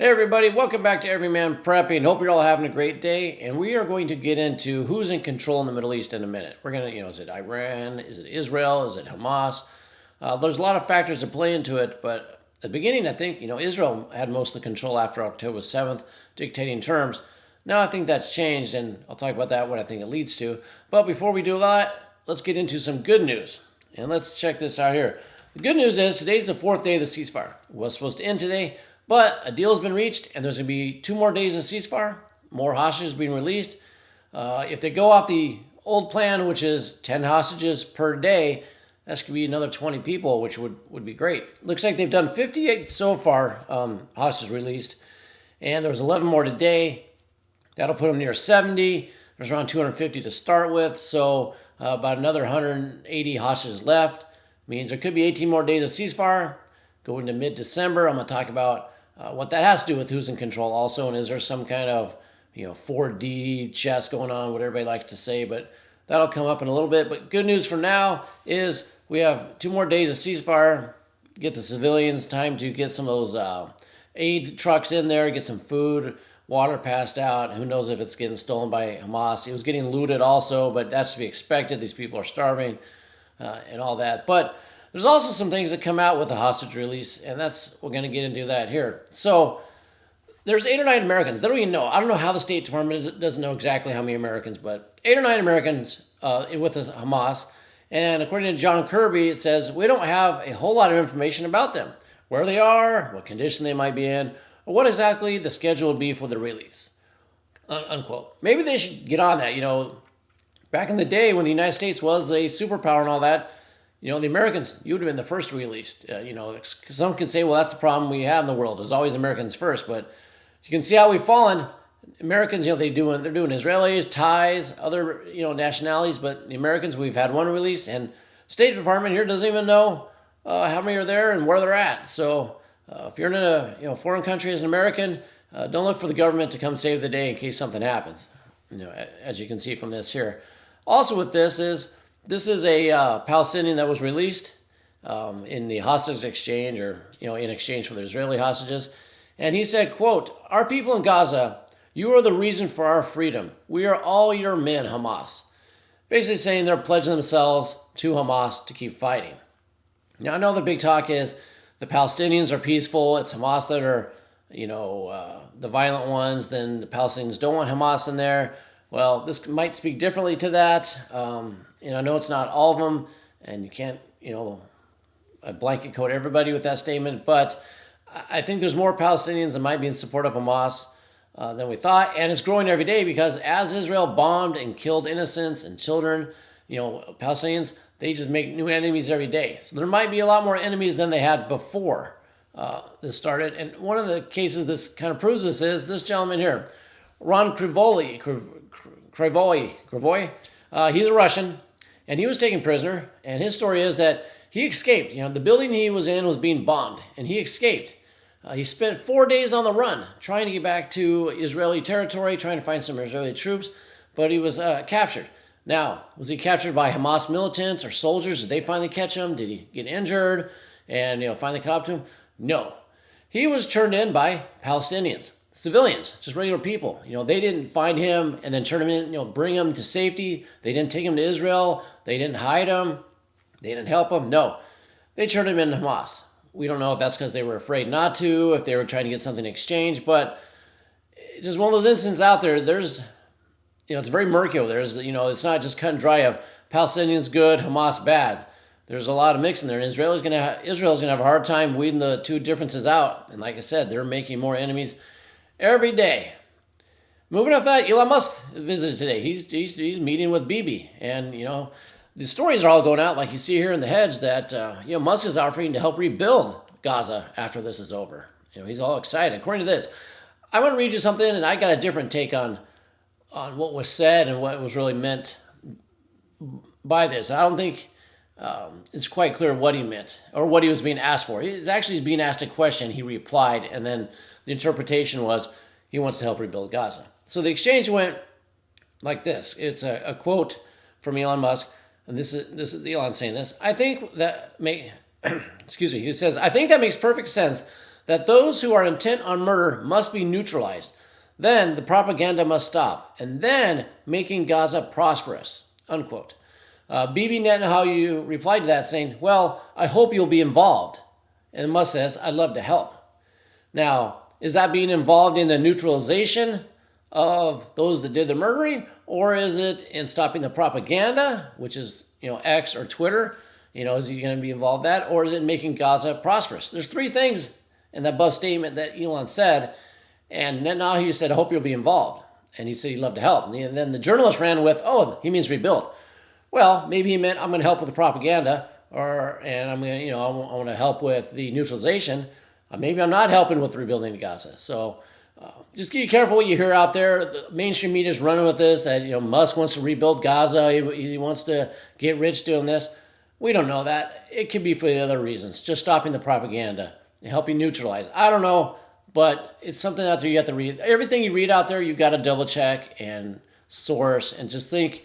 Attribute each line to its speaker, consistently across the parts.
Speaker 1: Hey everybody, welcome back to Everyman Prepping. Hope you're all having a great day. And we are going to get into who's in control in the Middle East in a minute. We're going to, is it Iran? Is it Israel? Is it Hamas? There's a lot of factors that play into it. But at the beginning, I think, Israel had most of the control after October 7th, dictating terms. Now I think that's changed, and I'll talk about that, what I think it leads to. But before we do that, let's get into some good news. And let's check this out here. The good news is today's the fourth day of the ceasefire. It was supposed to end today, but a deal has been reached, and there's going to be 2 more days of ceasefire, more hostages being released. If they go off the old plan, which is 10 hostages per day, that's going to be another 20 people, which would be great. Looks like they've done 58 so far, hostages released, and there's 11 more today. That'll put them near 70. There's around 250 to start with, so about another 180 hostages left. Means there could be 18 more days of ceasefire going to mid-December. I'm going to talk about what that has to do with who's in control also, and is there some kind of 4D chess going on, what everybody likes to say, but that'll come up in a little bit. But good news for now is we have 2 more days of ceasefire, get the civilians time to get some of those aid trucks in there, get some food, water passed out. Who knows if it's getting stolen by Hamas. It was getting looted also, but that's to be expected. These people are starving and all that. But there's also some things that come out with the hostage release, and we're going to get into that here. So there's 8 or 9 Americans. They don't even know. I don't know how the State Department doesn't know exactly how many Americans, but 8 or 9 Americans with Hamas. And according to John Kirby, it says, we don't have a whole lot of information about them, where they are, what condition they might be in, or what exactly the schedule would be for the release, unquote. Maybe they should get on that. Back in the day when the United States was a superpower and all that, the Americans, you would have been the first released. Some could say, well, that's the problem we have in the world. There's always Americans first. But you can see how we've fallen. Americans, they're doing Israelis, Thais, other, nationalities. But the Americans, we've had one release. And State Department here doesn't even know how many are there and where they're at. So if you're in a foreign country as an American, don't look for the government to come save the day in case something happens. As you can see from this here. Also with this is a Palestinian that was released in the hostage exchange, or in exchange for the Israeli hostages. And he said, quote, "Our people in Gaza, you are the reason for our freedom. We are all your men, Hamas." Basically saying they're pledging themselves to Hamas to keep fighting. Now, I know the big talk is the Palestinians are peaceful. It's Hamas that are, the violent ones. Then the Palestinians don't want Hamas in there. Well, this might speak differently to that. I know it's not all of them, and you can't, blanket coat everybody with that statement. But I think there's more Palestinians that might be in support of Hamas than we thought. And it's growing every day because as Israel bombed and killed innocents and children, Palestinians, they just make new enemies every day. So there might be a lot more enemies than they had before this started. And one of the cases this kind of proves this is this gentleman here, Ron Krivoy. He's a Russian, and he was taken prisoner. And his story is that he escaped. The building he was in was being bombed, and he escaped. He spent 4 days on the run, trying to get back to Israeli territory, trying to find some Israeli troops, but he was captured. Now, was he captured by Hamas militants or soldiers? Did they finally catch him? Did he get injured and finally caught up to him? No. He was turned in by Palestinians. Civilians, just regular people. They didn't find him and then turn him in, bring him to safety. They didn't take him to Israel. They didn't hide him. They didn't help him. No, they turned him in to Hamas. We don't know if that's because they were afraid not to, if they were trying to get something exchanged, but it's just one of those instances out there. There's, it's very murky. There's, it's not just cut and dry of Palestinians good, Hamas bad. There's a lot of mix in there, and Israel's gonna have a hard time weeding the two differences out. And like I said, they're making more enemies every day. Moving off that, Elon Musk visited today. He's meeting with Bibi, and the stories are all going out, like you see here in the heads, that Musk is offering to help rebuild Gaza after this is over. He's all excited. According to this, I want to read you something, and I got a different take on what was said and what was really meant by this. I don't think it's quite clear what he meant or what he was being asked for. He's actually being asked a question. He replied, and then the interpretation was he wants to help rebuild Gaza. So the exchange went like this. It's a quote from Elon Musk, and this is Elon saying this. I think that excuse me. He says, "I think that makes perfect sense that those who are intent on murder must be neutralized. Then the propaganda must stop, and then making Gaza prosperous, unquote. Bibi Netanyahu replied to that saying, well, I hope you'll be involved. And Musk says, I'd love to help. Now, is that being involved in the neutralization of those that did the murdering, or is it in stopping the propaganda, which is, X or Twitter? Is he going to be involved in that, or is it making Gaza prosperous? There's three things in that above statement that Elon said, and Netanyahu said, I hope you'll be involved. And he said he'd love to help. And then the journalist ran with, oh, he means rebuild. Well, maybe he meant I'm going to help with the propaganda, and I'm going to, I want to help with the neutralization. Maybe I'm not helping with the rebuilding of Gaza. So just be careful what you hear out there. The mainstream media is running with this, that, Musk wants to rebuild Gaza. He wants to get rich doing this. We don't know that. It could be for the other reasons, just stopping the propaganda, helping neutralize. I don't know, but it's something out there you have to read. Everything you read out there, you've got to double check and source and just think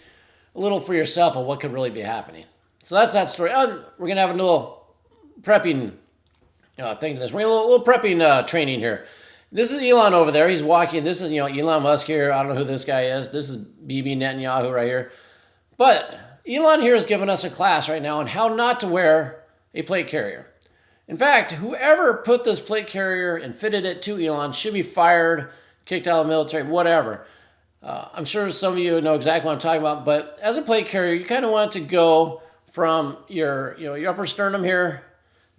Speaker 1: a little for yourself on what could really be happening. So that's that story. We're going to have a little prepping thing to this. We're going to have a little prepping training here. This is Elon over there. He's walking. This is, Elon Musk here. I don't know who this guy is. This is Bibi Netanyahu right here. But Elon here is giving us a class right now on how not to wear a plate carrier. In fact, whoever put this plate carrier and fitted it to Elon should be fired, kicked out of the military, whatever. I'm sure some of you know exactly what I'm talking about, but as a plate carrier, you kind of want it to go from your upper sternum here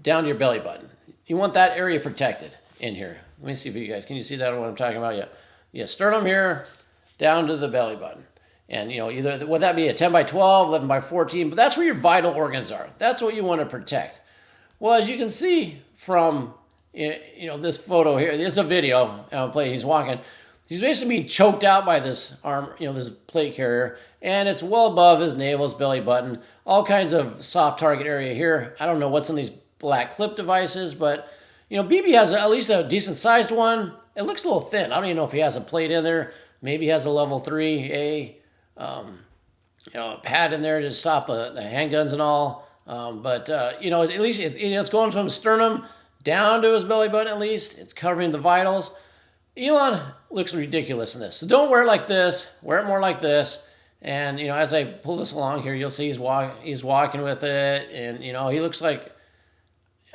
Speaker 1: down to your belly button. You want that area protected in here. Let me see if you guys, can you see that what I'm talking about? Yeah, sternum here down to the belly button. And, either, would that be a 10 by 12, 11 by 14, but that's where your vital organs are. That's what you want to protect. Well, as you can see from, this photo here, there's a video, he's walking. He's basically being choked out by this arm, this plate carrier, and it's well above his navel, his belly button, all kinds of soft target area here. I don't know what's in these black clip devices, but, Bibi has at least a decent sized one. It looks a little thin. I don't even know if he has a plate in there. Maybe he has a level 3A, a pad in there to stop the handguns and all. But at least it's going from sternum down to his belly button at least. It's covering the vitals. Elon looks ridiculous in this. So don't wear it like this. Wear it more like this. And, as I pull this along here, you'll see he's walking with it. And, he looks like,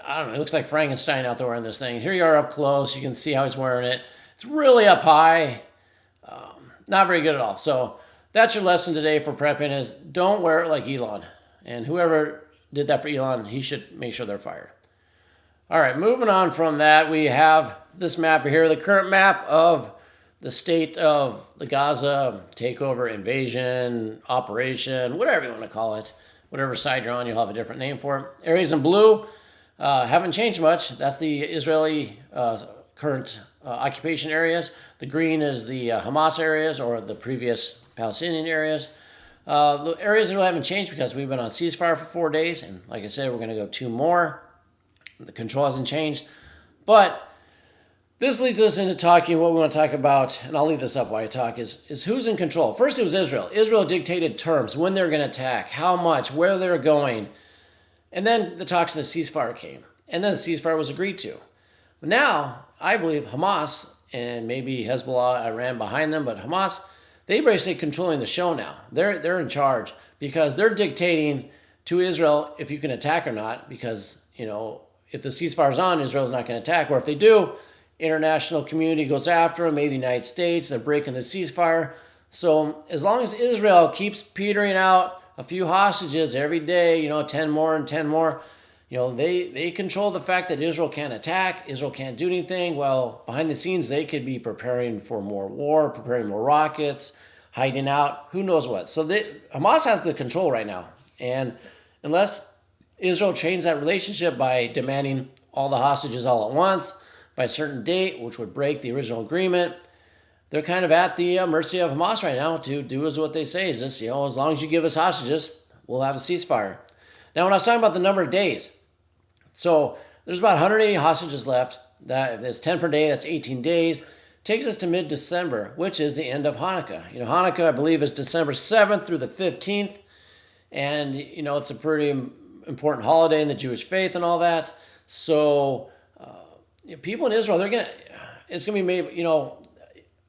Speaker 1: I don't know, he looks like Frankenstein out there wearing this thing. Here you are up close. You can see how he's wearing it. It's really up high. Not very good at all. So that's your lesson today for prepping is don't wear it like Elon. And whoever did that for Elon, he should make sure they're fired. All right, moving on from that, we have this map here, the current map of the state of the Gaza takeover, invasion, operation, whatever you want to call it. Whatever side you're on, you'll have a different name for it. Areas in blue haven't changed much. That's the Israeli current occupation areas. The green is the Hamas areas or the previous Palestinian areas. The areas that really haven't changed because we've been on ceasefire for 4 days. And like I said, we're going to go 2 more. The control hasn't changed. But this leads us into talking what we want to talk about, and I'll leave this up while I talk, is who's in control. First, it was Israel. Israel dictated terms, when they were going to attack, how much, where they were going. And then the talks of the ceasefire came. And then the ceasefire was agreed to. But now, I believe Hamas, and maybe Hezbollah, Iran behind them, but Hamas, they're basically controlling the show now. They're in charge because they're dictating to Israel if you can attack or not because, if the ceasefire's on, Israel's not going to attack. Or if they do, international community goes after them, maybe the United States, they're breaking the ceasefire. So as long as Israel keeps petering out a few hostages every day, 10 more and 10 more, they control the fact that Israel can't attack, Israel can't do anything. Well, behind the scenes, they could be preparing for more war, preparing more rockets, hiding out, who knows what. So Hamas has the control right now. And unless Israel changes that relationship by demanding all the hostages all at once by a certain date, which would break the original agreement, they're kind of at the mercy of Hamas right now to do as what they say is this, as long as you give us hostages, we'll have a ceasefire. Now, when I was talking about the number of days, so there's about 180 hostages left. That's 10 per day. That's 18 days. Takes us to mid-December, which is the end of Hanukkah. Hanukkah, I believe, is December 7th through the 15th. And, it's a pretty important holiday in the Jewish faith and all that. So people in Israel, it's gonna be maybe,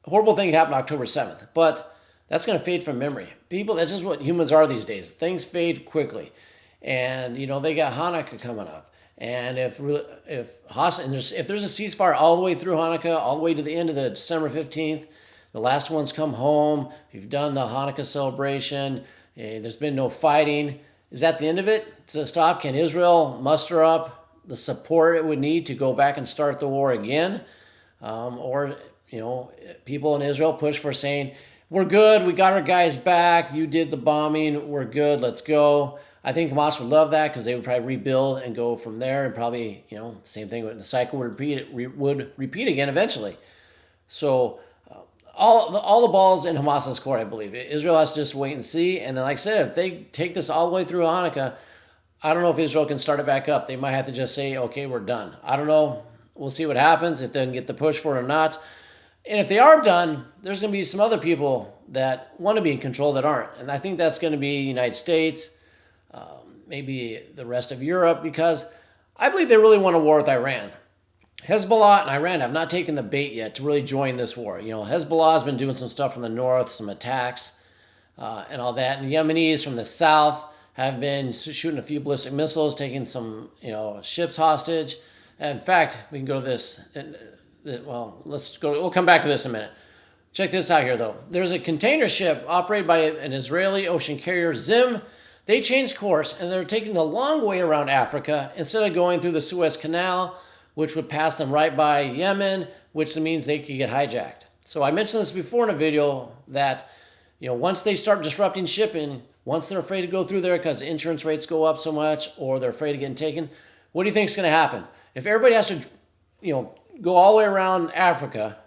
Speaker 1: horrible thing happened October 7th, but that's gonna fade from memory. People, that's just what humans are these days. Things fade quickly, and they got Hanukkah coming up. And if there's a ceasefire all the way through Hanukkah, all the way to the end of the December 15th, the last ones come home. You've done the Hanukkah celebration. There's been no fighting. Is that the end of it? To stop? Can Israel muster up the support it would need to go back and start the war again? Or people in Israel push for saying, we're good, we got our guys back, you did the bombing, we're good, let's go. I think Hamas would love that because they would probably rebuild and go from there, and probably, same thing, the cycle would repeat again eventually. So all the balls in Hamas's court, I believe. Israel has to just wait and see. And then, like I said, if they take this all the way through Hanukkah, I don't know if Israel can start it back up. They might have to just say, okay, we're done. I don't know. We'll see what happens, if they can get the push for it or not. And if they are done, there's going to be some other people that want to be in control that aren't. And I think that's going to be the United States, maybe the rest of Europe, because I believe they really want a war with Iran. Hezbollah and Iran have not taken the bait yet to really join this war. Hezbollah has been doing some stuff from the north, some attacks and all that. And the Yemenis from the south have been shooting a few ballistic missiles, taking some ships hostage. And in fact, we can go to this. Well, let's go. We'll come back to this in a minute. Check this out here, though. There's a container ship operated by an Israeli ocean carrier, Zim. They changed course, and they're taking the long way around Africa instead of going through the Suez Canal, which would pass them right by Yemen, which means they could get hijacked. So I mentioned this before in a video that, once they start disrupting shipping, once they're afraid to go through there because insurance rates go up so much, or they're afraid of getting taken, what do you think is going to happen? If everybody has to, go all the way around Africa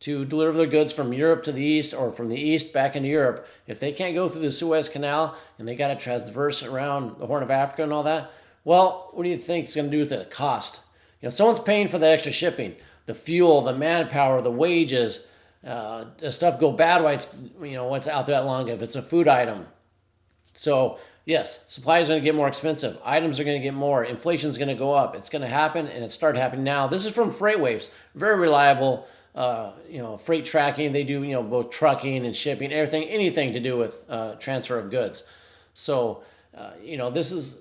Speaker 1: to deliver their goods from Europe to the east, or from the east back into Europe, if they can't go through the Suez Canal and they got to traverse around the Horn of Africa and all that, well, what do you think it's going to do with the cost? Someone's paying for the extra shipping, the fuel, the manpower, the wages. Does stuff go bad while what's out there that long if it's a food item? So yes, supplies are going to get more expensive. Items are going to get more. Inflation is going to go up. It's going to happen, and it started happening now. This is from FreightWaves, very reliable. Freight tracking. They do both trucking and shipping, anything to do with transfer of goods. So this is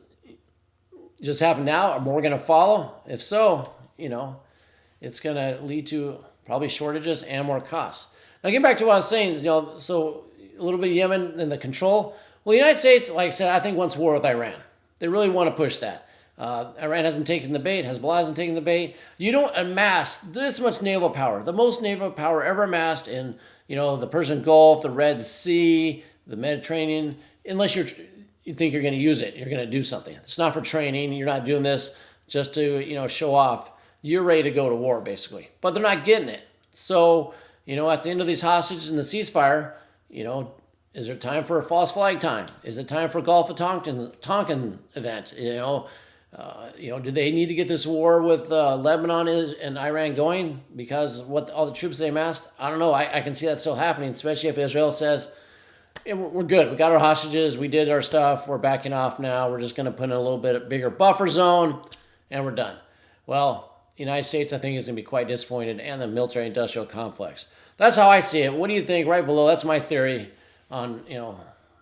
Speaker 1: just happened now. Are more going to follow? If so, it's going to lead to probably shortages and more costs. Now, getting back to what I was saying, so a little bit of Yemen and the control. Well, the United States, like I said, I think wants war with Iran. They really want to push that. Iran hasn't taken the bait. Hezbollah hasn't taken the bait. You don't amass this much naval power, the most naval power ever amassed in, the Persian Gulf, the Red Sea, the Mediterranean, unless you think you're going to use it. You're going to do something. It's not for training. You're not doing this just to, show off. You're ready to go to war, basically. But they're not getting it. So, at the end of these hostages and the ceasefire, is there time for a false flag time? Is it time for Gulf of Tonkin event? Do they need to get this war with Lebanon and Iran going because all the troops they amassed? I don't know. I can see that still happening, especially if Israel says, hey, we're good. We got our hostages. We did our stuff. We're backing off now. We're just going to put in a little bit bigger buffer zone, and we're done. Well, the United States, I think, is going to be quite disappointed, and the military-industrial complex. That's how I see it. What do you think? Right below. That's my theory on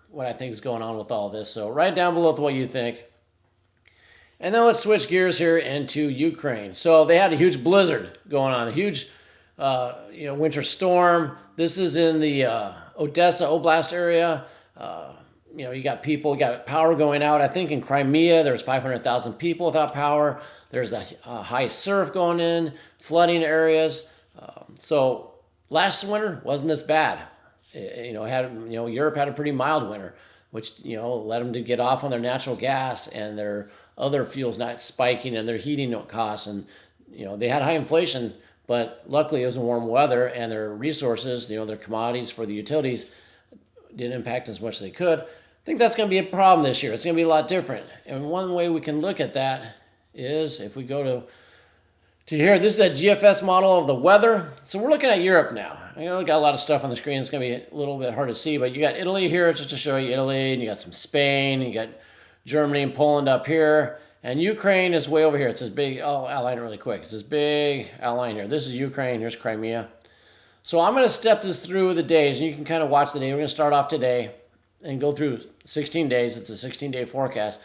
Speaker 1: what I think is going on with all this. So write down below what you think. And then let's switch gears here into Ukraine. So they had a huge blizzard going on, a huge winter storm. This is in the Odessa Oblast area. You got power going out. I think in Crimea, there's 500,000 people without power. There's a high surf going in, flooding areas. So last winter wasn't this bad. Europe had a pretty mild winter, which, led them to get off on their natural gas and their other fuels not spiking and their heating costs. And, they had high inflation, but luckily it was in warm weather and their resources, their commodities for the utilities didn't impact as much as they could. I think that's going to be a problem this year. It's going to be a lot different. And one way we can look at that is if we go to here, this is a GFS model of the weather. So we're looking at Europe now. We got a lot of stuff on the screen. It's going to be a little bit hard to see, but you got Italy here just to show you Italy, and you got some Spain, you got Germany and Poland up here, And Ukraine is way over here. It's this big, I'll outline it really quick. It's this big outline here. This is Ukraine. Here's Crimea. So I'm going to step this through the days, and you can kind of watch the day. We're going to start off today and go through 16 days. It's a 16-day forecast.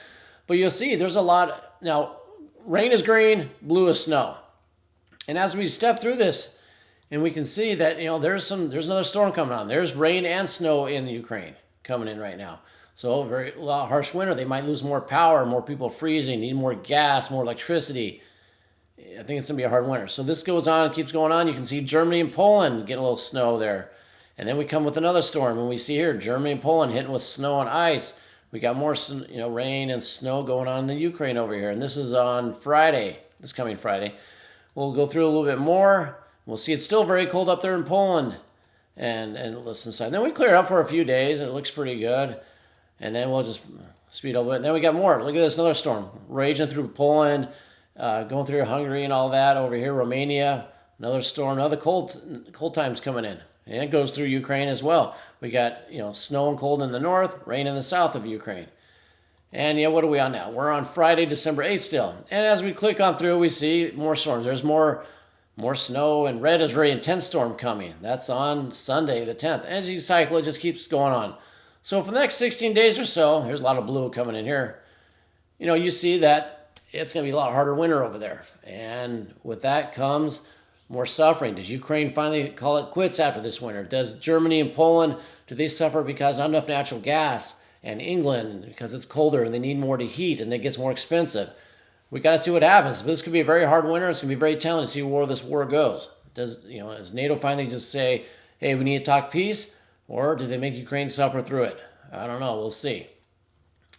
Speaker 1: But you'll see there's a lot. Now, rain is green, blue is snow. And as we step through this, and we can see that, there's another storm coming on. There's rain and snow in Ukraine coming in right now. So a lot harsh winter. They might lose more power, more people freezing, need more gas, more electricity. I think it's going to be a hard winter. So this goes on, keeps going on. You can see Germany and Poland getting a little snow there. And then we come with another storm, and we see here Germany and Poland hitting with snow and ice. We got more rain and snow going on in the Ukraine over here. And this is on Friday, this coming Friday. We'll go through a little bit more. We'll see it's still very cold up there in Poland and listen side. Then we clear up for a few days, and it looks pretty good. And then we'll just speed up a bit. And then we got more. Look at this, another storm raging through Poland, going through Hungary and all that. Over here, Romania, another storm, another cold times coming in. And it goes through Ukraine as well. We got, snow and cold in the north, rain in the south of Ukraine. And what are we on now? We're on Friday, December 8th still. And as we click on through, we see more storms. There's more snow, and red is very intense storm coming. That's on Sunday, the 10th. As you cycle, it just keeps going on. So for the next 16 days or so, there's a lot of blue coming in here. You see that it's going to be a lot harder winter over there. And with that comes more suffering. Does Ukraine finally call it quits after this winter? Does Germany and Poland, do they suffer because not enough natural gas? And England, because it's colder and they need more to heat and it gets more expensive. We got to see what happens. But this could be a very hard winter. It's going to be very telling to see where this war goes. Does NATO finally just say, hey, we need to talk peace? Or do they make Ukraine suffer through it? I don't know. We'll see.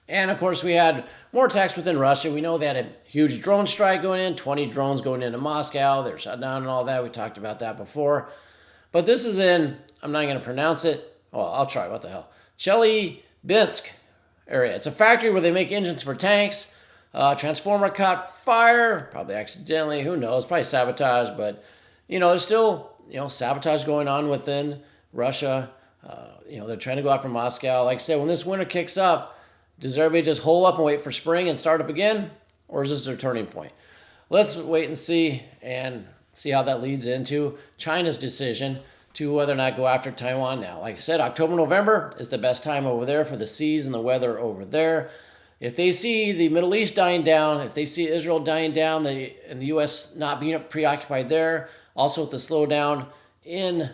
Speaker 1: And, of course, we had more attacks within Russia. We know they had a huge drone strike going in, 20 drones going into Moscow. They're shut down and all that. We talked about that before. But this is in, I'm not going to pronounce it. Oh, I'll try. What the hell? Chelyabinsk area. It's a factory where they make engines for tanks. Transformer caught fire, probably accidentally. Who knows? Probably sabotage. But, there's still, sabotage going on within Russia. They're trying to go after Moscow. Like I said, when this winter kicks up, does everybody just hole up and wait for spring and start up again? Or is this their turning point? Let's wait and see how that leads into China's decision to whether or not go after Taiwan now. Like I said, October, November is the best time over there for the seas and the weather over there. If they see the Middle East dying down, if they see Israel dying down, and the U.S. not being preoccupied there, also with the slowdown in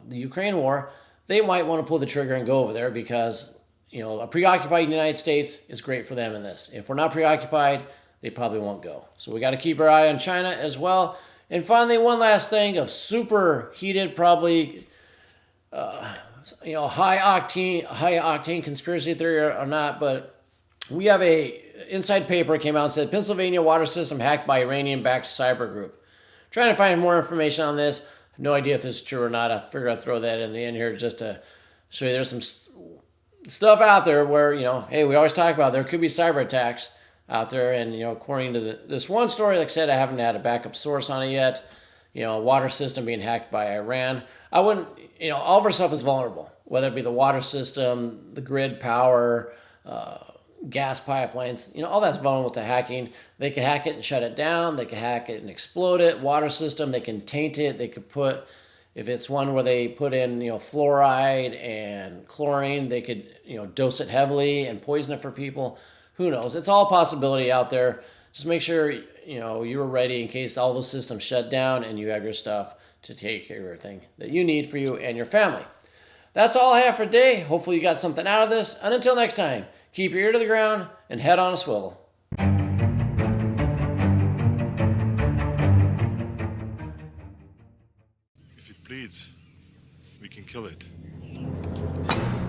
Speaker 1: the Ukraine war, they might want to pull the trigger and go over there because, a preoccupied United States is great for them in this. If we're not preoccupied, they probably won't go. So we got to keep our eye on China as well. And finally, one last thing of super heated, probably, high octane conspiracy theory or not, but we have a inside paper came out and said Pennsylvania water system hacked by Iranian-backed cyber group. Trying to find more information on this. No idea if this is true or not. I figured I'd throw that in the end here just to show you there's some stuff out there where, hey, we always talk about there could be cyber attacks out there. And, according to this one story, like I said, I haven't had a backup source on it yet. Water system being hacked by Iran. I wouldn't, all of our stuff is vulnerable, whether it be the water system, the grid power, gas pipelines, all that's vulnerable to hacking. They can hack it and shut it down. They can hack it and explode it. Water system, they can taint it. They could put, if it's one where they put in, fluoride and chlorine, they could, dose it heavily and poison it for people. Who knows? It's all a possibility out there. Just make sure, you're ready in case all those systems shut down and you have your stuff to take care of everything that you need for you and your family. That's all I have for today. Hopefully you got something out of this. And until next time, keep your ear to the ground and head on a swivel.
Speaker 2: If it bleeds, we can kill it.